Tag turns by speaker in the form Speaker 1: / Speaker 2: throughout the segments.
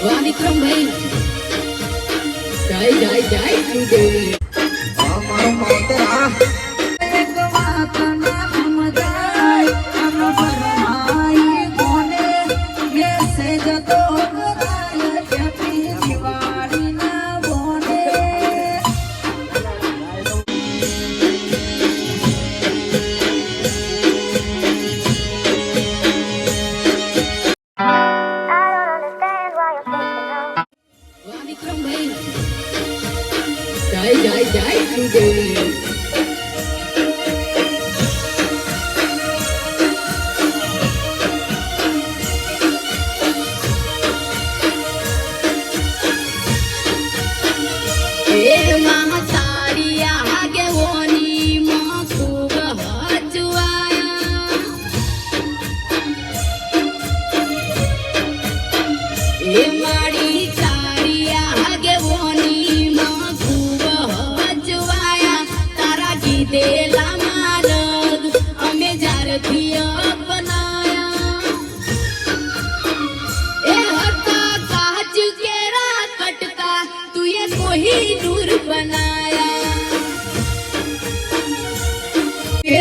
Speaker 1: વાહ વિક્રમ ભાઈ જય જય જય શ્રીદેવી
Speaker 2: મારો માવતર આ
Speaker 1: એક વાત ના સમજાય આમ ફરમાઈ કોને મેસેજ તો કરાય હેપી દિવાળી ના બોને વાહ વિક્રમ ભાઈ જય જય જય શ્રીદેવી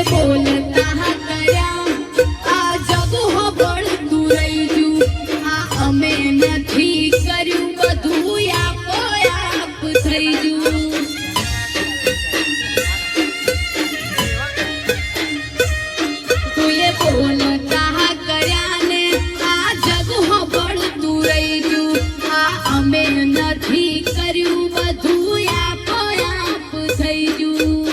Speaker 1: બોલતા કર્યા આ જગ હો બળતું રહી આ અમે નથી કર્યું બધું આપો આપ થઈ ગયું તુએ બોલતા કર્યા ને આ જગ હો બળતું રહી આ અમે નથી કર્યું બધું આપો આપ થઈ ગયું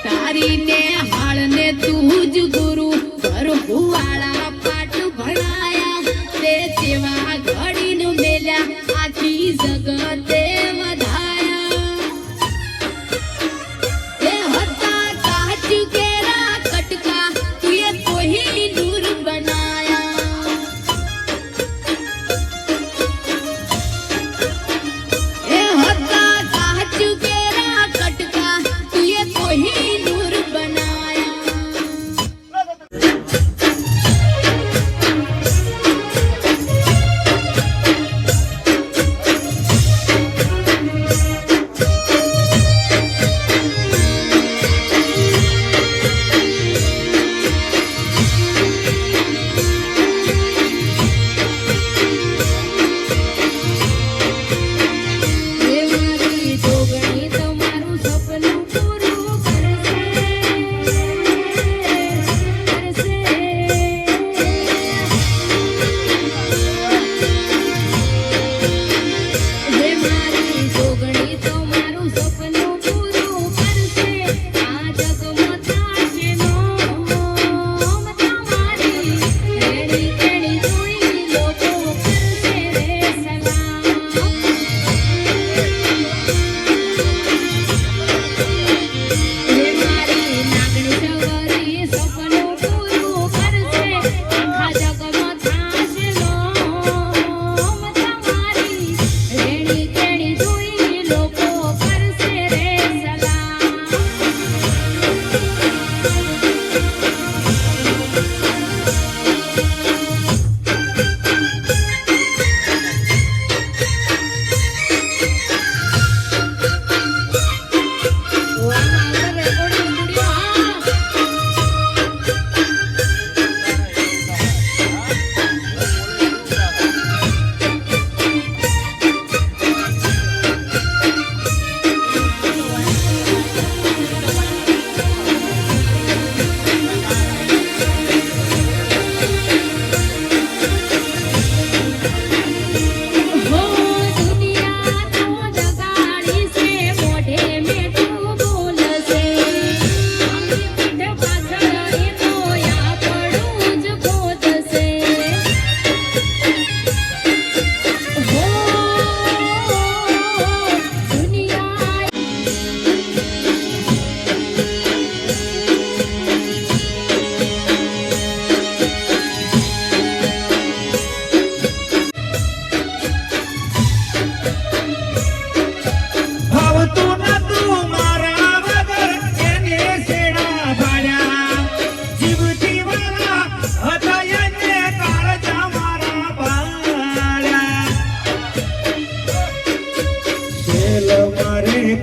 Speaker 1: તારીને હાળને તું જ ગુરુ ભરભુવાળા પાઠ ભણાયા તે જેવા ઘડીનું મેલ્યા આખી જગતે વધાયા એ હતા કાચ કેરા કટકા તુએ કોઈ નૂર બનાયા એ હતા કાચ કેરા કટકા તુએ કોઈ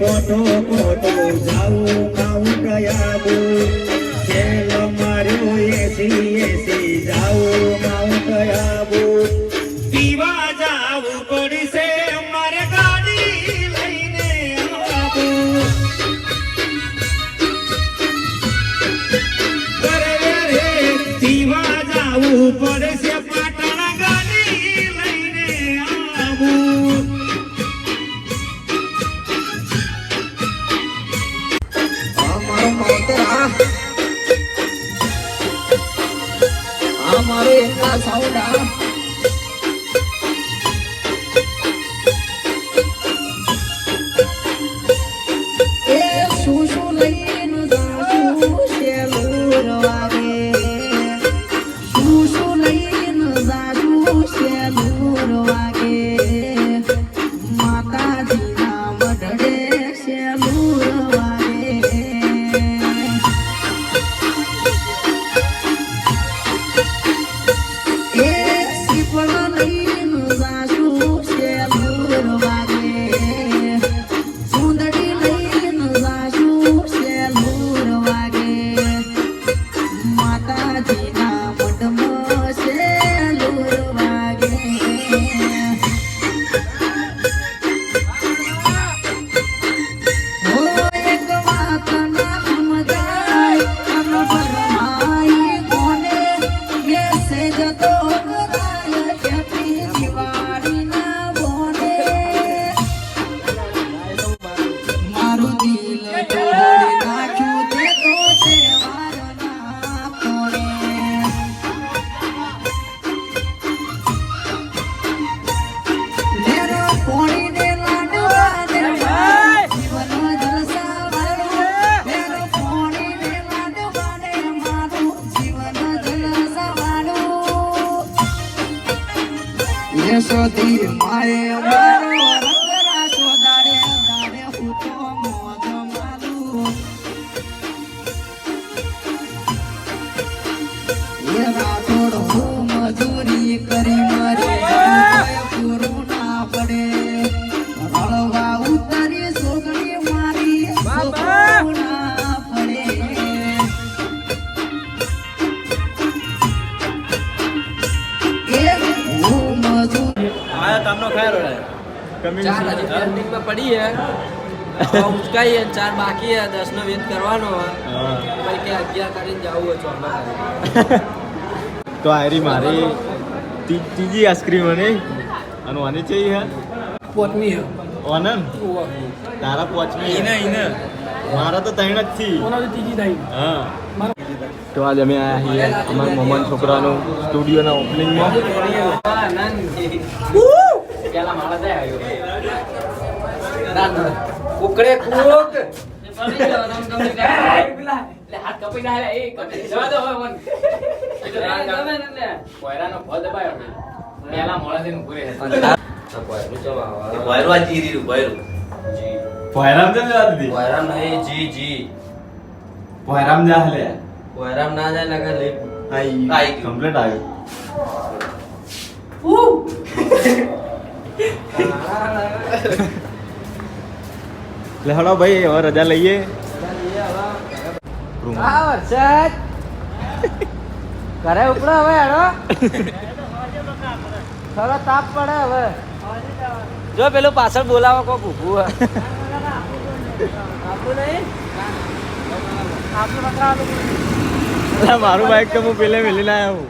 Speaker 3: કોઠો કોઠો જાવું માઉન્ટ આબુ સેલ માર્યો એસી જાવું માઉન્ટ આબુ પીવા જાવું પડશે મારે ગાડી લઈને આબુ રે પીવા જાવું પડશે પાટણ ગાડી લઈને આબુ
Speaker 2: મારો માવતરા આ મારો એકલા સાવડા એ શું લઈને જાશું શેલુર વાગે શું લઈને જાશું શેલુર વાગે માતાજીના મઢડે શેલુર વાગે એ સિપળ લઈને જાશું શેલુર વાગે સુંદડી લઈને જાશું શેલુર વાગે માતાજીના મઢમાં શેલુર વાગે ઓ એક વાત ના સમજાય અન ભરમાઈ કોને બેસે જતો કરાય ખેતી દિવાળીના બોને મારું દિલ તોડી નાખ્યું તે તો તહેવારના કોણે મેરો કોણીને લાડવાને જીવન જલસા વાળું મેરો કોણીને લાડવાને મારું જીવન જલસા વાળું યશોદી માએ મારો રંગ રાશો દાડે દાડે હું તો મોજ મારું એ રાઠોડ હું મજૂરી કરી મારી જિંદગી પૂરું ના પડે રળવા ઉતરી સોગડી મારી સોગડું ના પડે એ હું મજૂરી
Speaker 4: आया तामनो खाया रो है
Speaker 5: ચાર હજી પેન્ડિંગમાં પડી હે હવે ઉચકાઈ હે 4 બાકી હે 10 નો વેટ કરવાનો હે પછી કે 11 કરીને જાવું હોય ચોંબા કરી
Speaker 4: તો આરી મારી ત્રીજી આઈસ્ક્રીમ અને અને આની ચઈ હે
Speaker 5: પોતમી હે
Speaker 4: ઓનન તારા પોચમી ઈને મારા તો ત્રણ જ થી
Speaker 5: ઓનાથી ત્રીજી થઈ
Speaker 4: હા તો આજે અમે આયા છીએ અમારા મોમન છોકરાનું સ્ટુડિયોના ઓપનિંગમાં
Speaker 5: પેલા મારા જાય આવ્યો કુકડે કુક હાથ કપી ના એ જવા દો હવે કોયરાનો ભલ દબાયો પેલા મોળાથી ઉભરે
Speaker 6: વાયરવા જીરી વાયરો
Speaker 4: પોયરામ જને લા દીદી
Speaker 6: વાયરામ નહીં જી જી
Speaker 4: પોયરામ જા હલે
Speaker 6: વાયરામ ના જાય લગા લે
Speaker 4: આઈ
Speaker 6: આઈ
Speaker 4: કમ્પ્લીટ આવ્યો લે હળો ભાઈ હવે રજા લઈએ
Speaker 5: વરસાદ ઘરે ઉપડો હવે હેડો થોડો તાપ પડે હવે જો પેલું પાછળ બોલાવો કોક ઊભું આપું નહીં આપું
Speaker 4: મારું બાઈક તો હું પેલે મેલીને આવ્યો હું